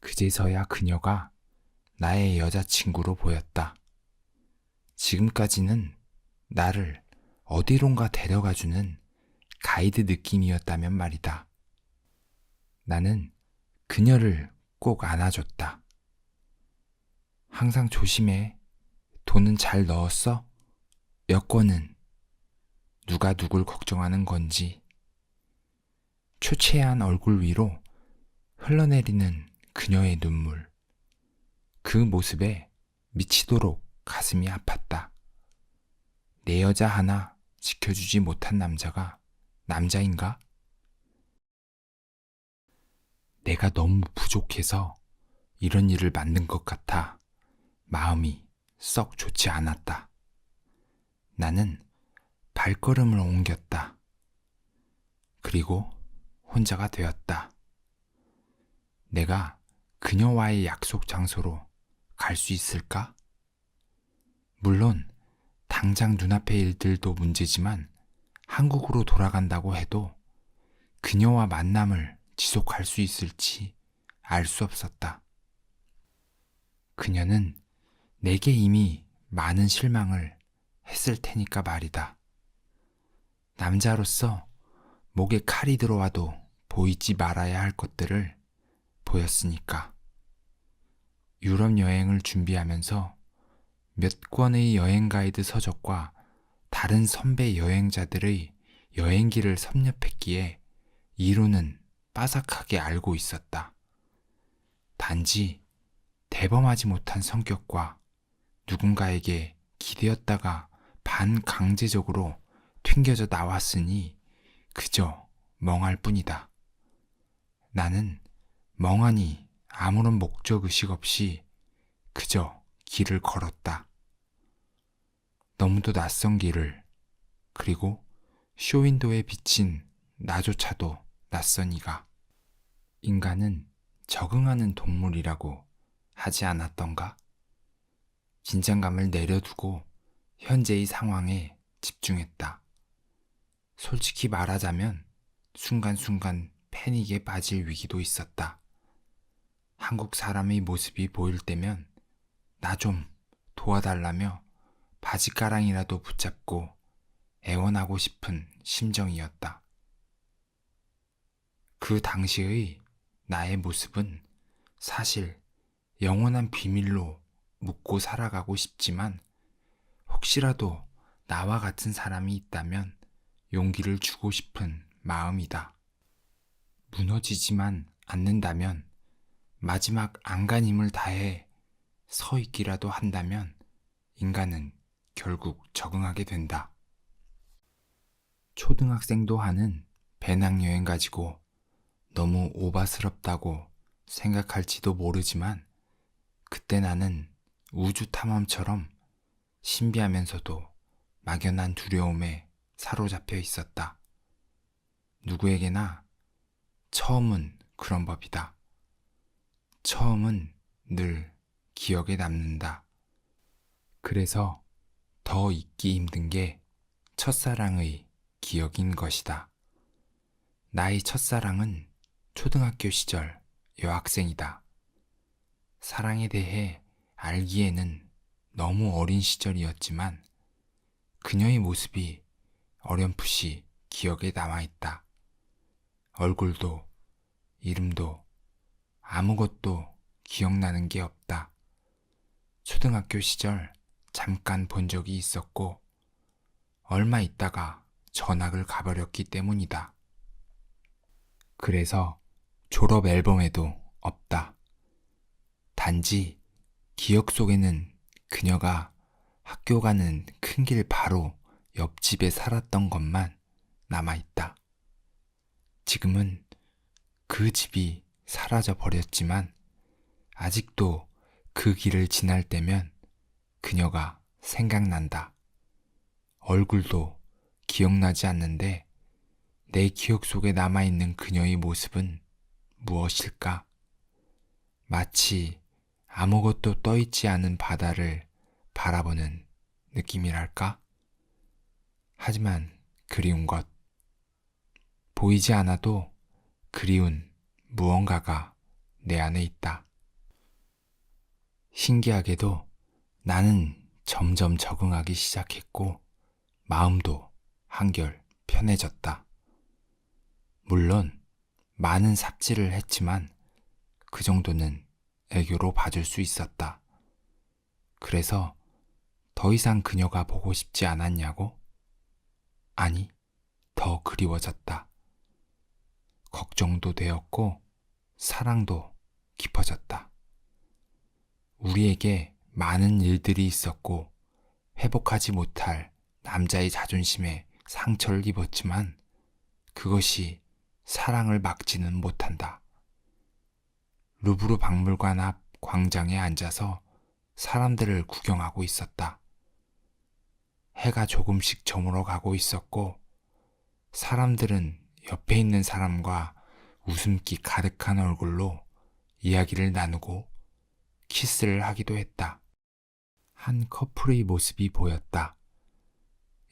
그제서야 그녀가 나의 여자친구로 보였다. 지금까지는 나를 어디론가 데려가주는 가이드 느낌이었다면 말이다. 나는 그녀를 꼭 안아줬다. 항상 조심해. 돈은 잘 넣었어? 여권은? 누가 누굴 걱정하는 건지. 초췌한 얼굴 위로 흘러내리는 그녀의 눈물. 그 모습에 미치도록 가슴이 아팠다. 내 여자 하나 지켜주지 못한 남자가 남자인가? 내가 너무 부족해서 이런 일을 만든 것 같아 마음이 썩 좋지 않았다. 나는 발걸음을 옮겼다. 그리고 혼자가 되었다. 내가 그녀와의 약속 장소로 갈 수 있을까? 물론 당장 눈앞의 일들도 문제지만 한국으로 돌아간다고 해도 그녀와 만남을 지속할 수 있을지 알 수 없었다. 그녀는 내게 이미 많은 실망을 했을 테니까 말이다. 남자로서 목에 칼이 들어와도 보이지 말아야 할 것들을 보였으니까. 유럽 여행을 준비하면서 몇 권의 여행 가이드 서적과 다른 선배 여행자들의 여행기를 섭렵했기에 이론은 빠삭하게 알고 있었다. 단지 대범하지 못한 성격과 누군가에게 기대었다가 반강제적으로 튕겨져 나왔으니 그저 멍할 뿐이다. 나는 멍하니 아무런 목적의식 없이 그저 길을 걸었다. 너무도 낯선 길을, 그리고 쇼윈도에 비친 나조차도 낯선이가. 인간은 적응하는 동물이라고 하지 않았던가? 긴장감을 내려두고 현재의 상황에 집중했다. 솔직히 말하자면 순간순간 패닉에 빠질 위기도 있었다. 한국 사람의 모습이 보일 때면 나 좀 도와달라며 바지가랑이라도 붙잡고 애원하고 싶은 심정이었다. 그 당시의 나의 모습은 사실 영원한 비밀로 묻고 살아가고 싶지만 혹시라도 나와 같은 사람이 있다면 용기를 주고 싶은 마음이다. 무너지지만 않는다면, 마지막 안간힘을 다해 서 있기라도 한다면 인간은 결국 적응하게 된다. 초등학생도 하는 배낭여행 가지고 너무 오바스럽다고 생각할지도 모르지만 그때 나는 우주 탐험처럼 신비하면서도 막연한 두려움에 사로잡혀 있었다. 누구에게나 처음은 그런 법이다. 처음은 늘 기억에 남는다. 그래서 더 잊기 힘든 게 첫사랑의 기억인 것이다. 나의 첫사랑은 초등학교 시절 여학생이다. 사랑에 대해 알기에는 너무 어린 시절이었지만 그녀의 모습이 어렴풋이 기억에 남아있다. 얼굴도 이름도 아무것도 기억나는 게 없다. 초등학교 시절 잠깐 본 적이 있었고 얼마 있다가 전학을 가버렸기 때문이다. 그래서 졸업 앨범에도 없다. 단지 기억 속에는 그녀가 학교 가는 큰 길 바로 옆집에 살았던 것만 남아있다. 지금은 그 집이 사라져 버렸지만 아직도 그 길을 지날 때면 그녀가 생각난다. 얼굴도 기억나지 않는데 내 기억 속에 남아있는 그녀의 모습은 무엇일까? 마치 아무것도 떠있지 않은 바다를 바라보는 느낌이랄까? 하지만 그리운 것, 보이지 않아도 그리운 무언가가 내 안에 있다. 신기하게도 나는 점점 적응하기 시작했고 마음도 한결 편해졌다. 물론 많은 삽질을 했지만 그 정도는 애교로 봐줄 수 있었다. 그래서 더 이상 그녀가 보고 싶지 않았냐고? 아니, 더 그리워졌다. 걱정도 되었고 사랑도 깊어졌다. 우리에게 많은 일들이 있었고 회복하지 못할 남자의 자존심에 상처를 입었지만 그것이 사랑을 막지는 못한다. 루브르 박물관 앞 광장에 앉아서 사람들을 구경하고 있었다. 해가 조금씩 저물어 가고 있었고 사람들은 옆에 있는 사람과 웃음기 가득한 얼굴로 이야기를 나누고 키스를 하기도 했다. 한 커플의 모습이 보였다.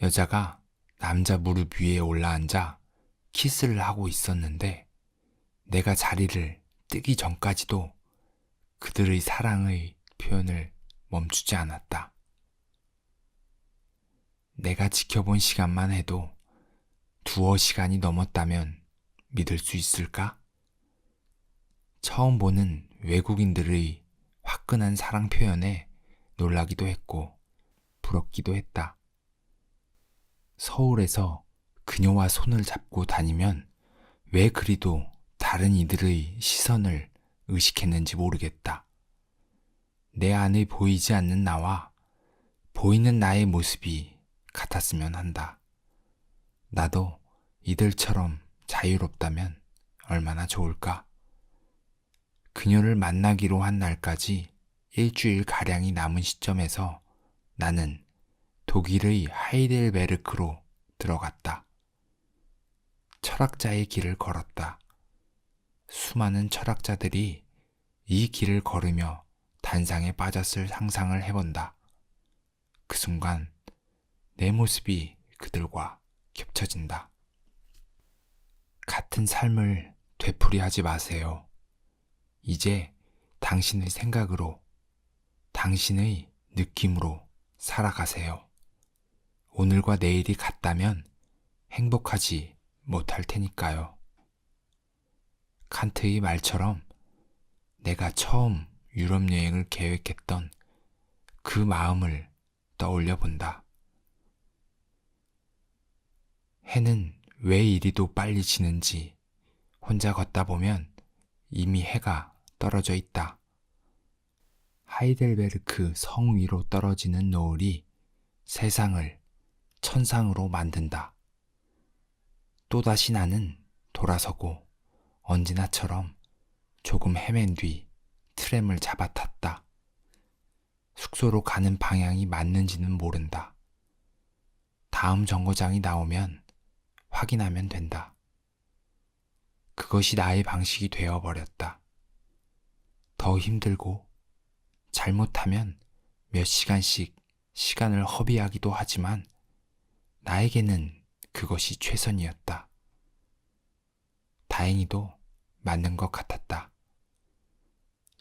여자가 남자 무릎 위에 올라앉아 키스를 하고 있었는데 내가 자리를 뜨기 전까지도 그들의 사랑의 표현을 멈추지 않았다. 내가 지켜본 시간만 해도 2시간이 넘었다면 믿을 수 있을까? 처음 보는 외국인들의 화끈한 사랑 표현에 놀라기도 했고 부럽기도 했다. 서울에서 그녀와 손을 잡고 다니면 왜 그리도 다른 이들의 시선을 의식했는지 모르겠다. 내 안에 보이지 않는 나와 보이는 나의 모습이 같았으면 한다. 나도 이들처럼 자유롭다면 얼마나 좋을까? 그녀를 만나기로 한 날까지 일주일가량이 남은 시점에서 나는 독일의 하이델베르크로 들어갔다. 철학자의 길을 걸었다. 수많은 철학자들이 이 길을 걸으며 단상에 빠졌을 상상을 해본다. 그 순간 내 모습이 그들과 겹쳐진다. 같은 삶을 되풀이하지 마세요. 이제 당신의 생각으로, 당신의 느낌으로 살아가세요. 오늘과 내일이 같다면 행복하지 못할 테니까요. 칸트의 말처럼 내가 처음 유럽 여행을 계획했던 그 마음을 떠올려 본다. 해는 왜 이리도 빨리 지는지 혼자 걷다 보면 이미 해가 떨어져 있다. 하이델베르크 성 위로 떨어지는 노을이 세상을 천상으로 만든다. 또다시 나는 돌아서고 언제나처럼 조금 헤맨 뒤 트램을 잡아탔다. 숙소로 가는 방향이 맞는지는 모른다. 다음 정거장이 나오면 확인하면 된다. 그것이 나의 방식이 되어버렸다. 더 힘들고 잘못하면 몇 시간씩 시간을 허비하기도 하지만 나에게는 그것이 최선이었다. 다행히도 맞는 것 같았다.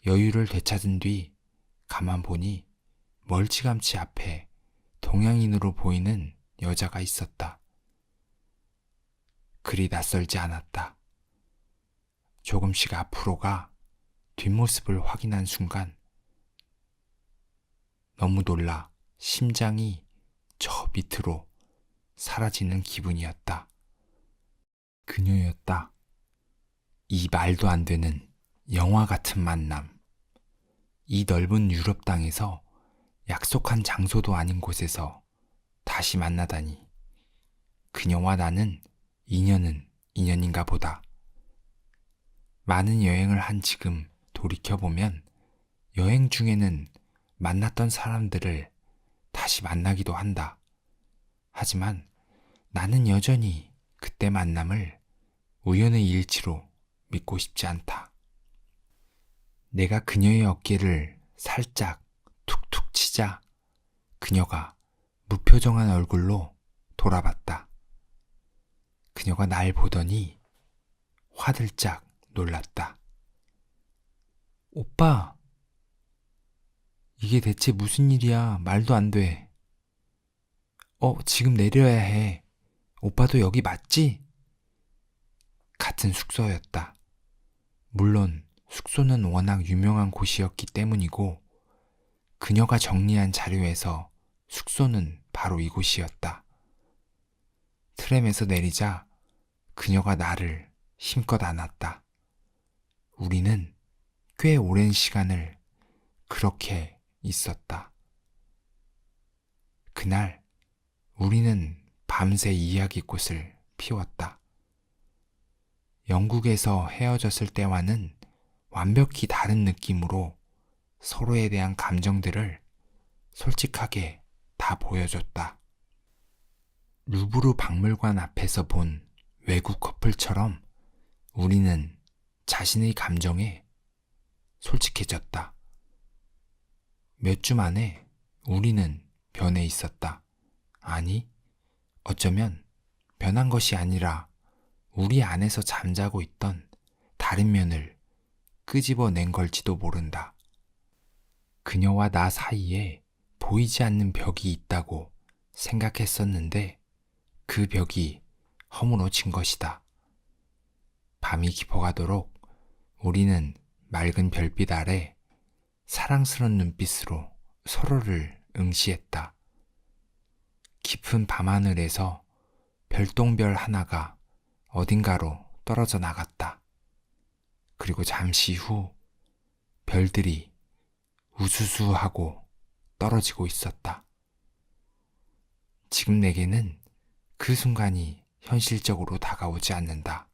여유를 되찾은 뒤 가만 보니 멀찌감치 앞에 동양인으로 보이는 여자가 있었다. 그리 낯설지 않았다. 조금씩 앞으로 가 뒷모습을 확인한 순간 너무 놀라 심장이 저 밑으로 사라지는 기분이었다. 그녀였다. 이 말도 안 되는 영화 같은 만남. 이 넓은 유럽 땅에서 약속한 장소도 아닌 곳에서 다시 만나다니. 그녀와 나는 인연은 인연인가 보다. 많은 여행을 한 지금 돌이켜보면 여행 중에는 만났던 사람들을 다시 만나기도 한다. 하지만 나는 여전히 그때 만남을 우연의 일치로 믿고 싶지 않다. 내가 그녀의 어깨를 살짝 툭툭 치자 그녀가 무표정한 얼굴로 돌아봤다. 그녀가 날 보더니 화들짝 놀랐다. 오빠, 이게 대체 무슨 일이야? 말도 안 돼. 지금 내려야 해. 오빠도 여기 맞지? 같은 숙소였다. 물론 숙소는 워낙 유명한 곳이었기 때문이고 그녀가 정리한 자료에서 숙소는 바로 이곳이었다. 트램에서 내리자 그녀가 나를 힘껏 안았다. 우리는 꽤 오랜 시간을 그렇게 있었다. 그날 우리는 밤새 이야기꽃을 피웠다. 영국에서 헤어졌을 때와는 완벽히 다른 느낌으로 서로에 대한 감정들을 솔직하게 다 보여줬다. 루브르 박물관 앞에서 본 외국 커플처럼 우리는 자신의 감정에 솔직해졌다. 몇 주 만에 우리는 변해 있었다. 아니, 어쩌면 변한 것이 아니라 우리 안에서 잠자고 있던 다른 면을 끄집어낸 걸지도 모른다. 그녀와 나 사이에 보이지 않는 벽이 있다고 생각했었는데 그 벽이 허물어진 것이다. 밤이 깊어가도록 우리는 맑은 별빛 아래 사랑스러운 눈빛으로 서로를 응시했다. 깊은 밤하늘에서 별똥별 하나가 어딘가로 떨어져 나갔다. 그리고 잠시 후 별들이 우수수하고 떨어지고 있었다. 지금 내게는 그 순간이 현실적으로 다가오지 않는다.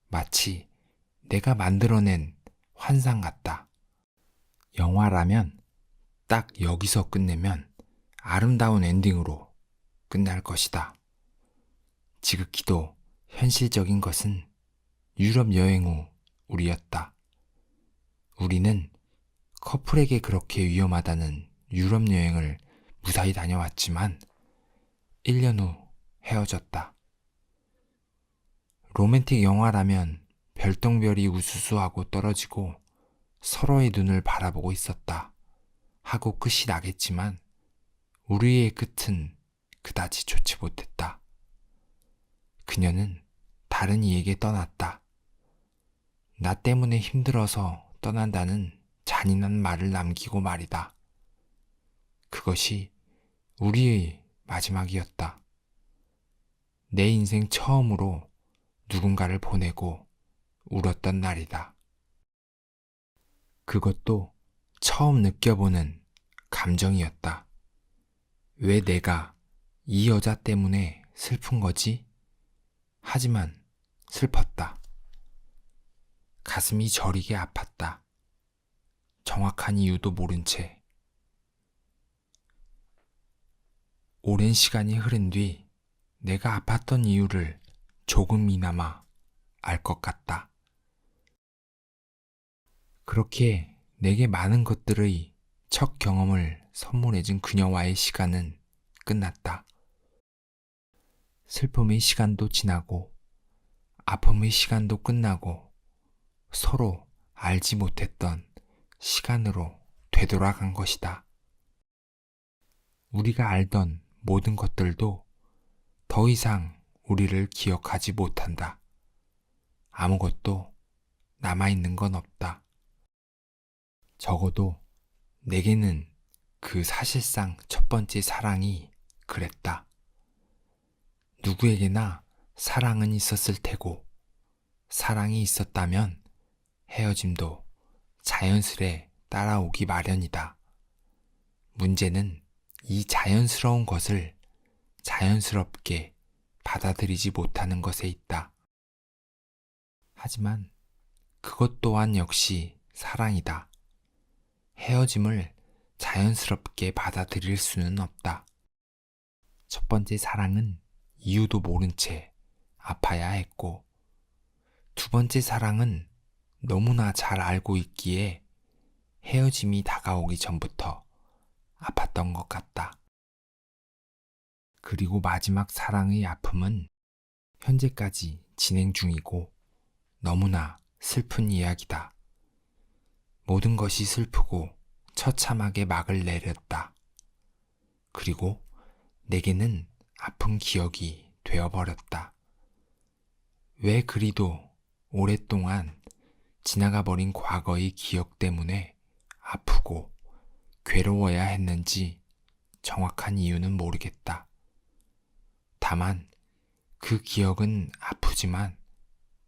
마치 내가 만들어낸 환상 같다. 영화라면 딱 여기서 끝내면 아름다운 엔딩으로 끝날 것이다. 지극히도 현실적인 것은 유럽 여행 후 우리였다. 우리는 커플에게 그렇게 위험하다는 유럽 여행을 무사히 다녀왔지만 1년 후 헤어졌다. 로맨틱 영화라면 별똥별이 우수수하고 떨어지고 서로의 눈을 바라보고 있었다 하고 끝이 나겠지만 우리의 끝은 그다지 좋지 못했다. 그녀는 다른 이에게 떠났다. 나 때문에 힘들어서 떠난다는 잔인한 말을 남기고 말이다. 그것이 우리의 마지막이었다. 내 인생 처음으로 누군가를 보내고 울었던 날이다. 그것도 처음 느껴보는 감정이었다. 왜 내가 이 여자 때문에 슬픈 거지? 하지만 슬펐다. 가슴이 저리게 아팠다. 정확한 이유도 모른 채. 오랜 시간이 흐른 뒤 내가 아팠던 이유를 조금이나마 알 것 같다. 그렇게 내게 많은 것들의 첫 경험을 선물해준 그녀와의 시간은 끝났다. 슬픔의 시간도 지나고 아픔의 시간도 끝나고 서로 알지 못했던 시간으로 되돌아간 것이다. 우리가 알던 모든 것들도 더 이상 우리를 기억하지 못한다. 아무것도 남아있는 건 없다. 적어도 내게는 그 사실상 첫 번째 사랑이 그랬다. 누구에게나 사랑은 있었을 테고 사랑이 있었다면 헤어짐도 자연스레 따라오기 마련이다. 문제는 이 자연스러운 것을 자연스럽게 받아들이지 못하는 것에 있다. 하지만 그것 또한 역시 사랑이다. 헤어짐을 자연스럽게 받아들일 수는 없다. 첫 번째 사랑은 이유도 모른 채 아파야 했고, 두 번째 사랑은 너무나 잘 알고 있기에 헤어짐이 다가오기 전부터 아팠던 것 같다. 그리고 마지막 사랑의 아픔은 현재까지 진행 중이고 너무나 슬픈 이야기다. 모든 것이 슬프고 처참하게 막을 내렸다. 그리고 내게는 아픈 기억이 되어버렸다. 왜 그리도 오랫동안 지나가 버린 과거의 기억 때문에 아프고 괴로워야 했는지 정확한 이유는 모르겠다. 다만 그 기억은 아프지만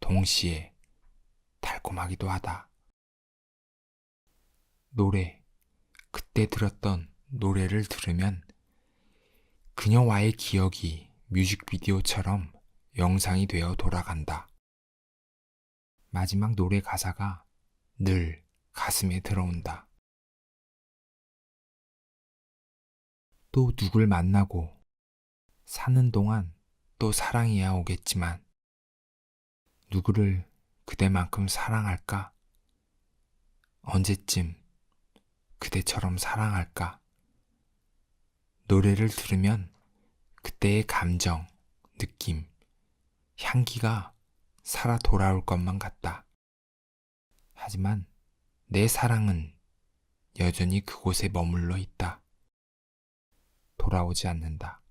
동시에 달콤하기도 하다. 노래, 그때 들었던 노래를 들으면 그녀와의 기억이 뮤직비디오처럼 영상이 되어 돌아간다. 마지막 노래 가사가 늘 가슴에 들어온다. 또 누굴 만나고 사는 동안 또 사랑이야 오겠지만 누구를 그대만큼 사랑할까? 언제쯤 그대처럼 사랑할까? 노래를 들으면 그때의 감정, 느낌, 향기가 살아 돌아올 것만 같다. 하지만 내 사랑은 여전히 그곳에 머물러 있다. 돌아오지 않는다.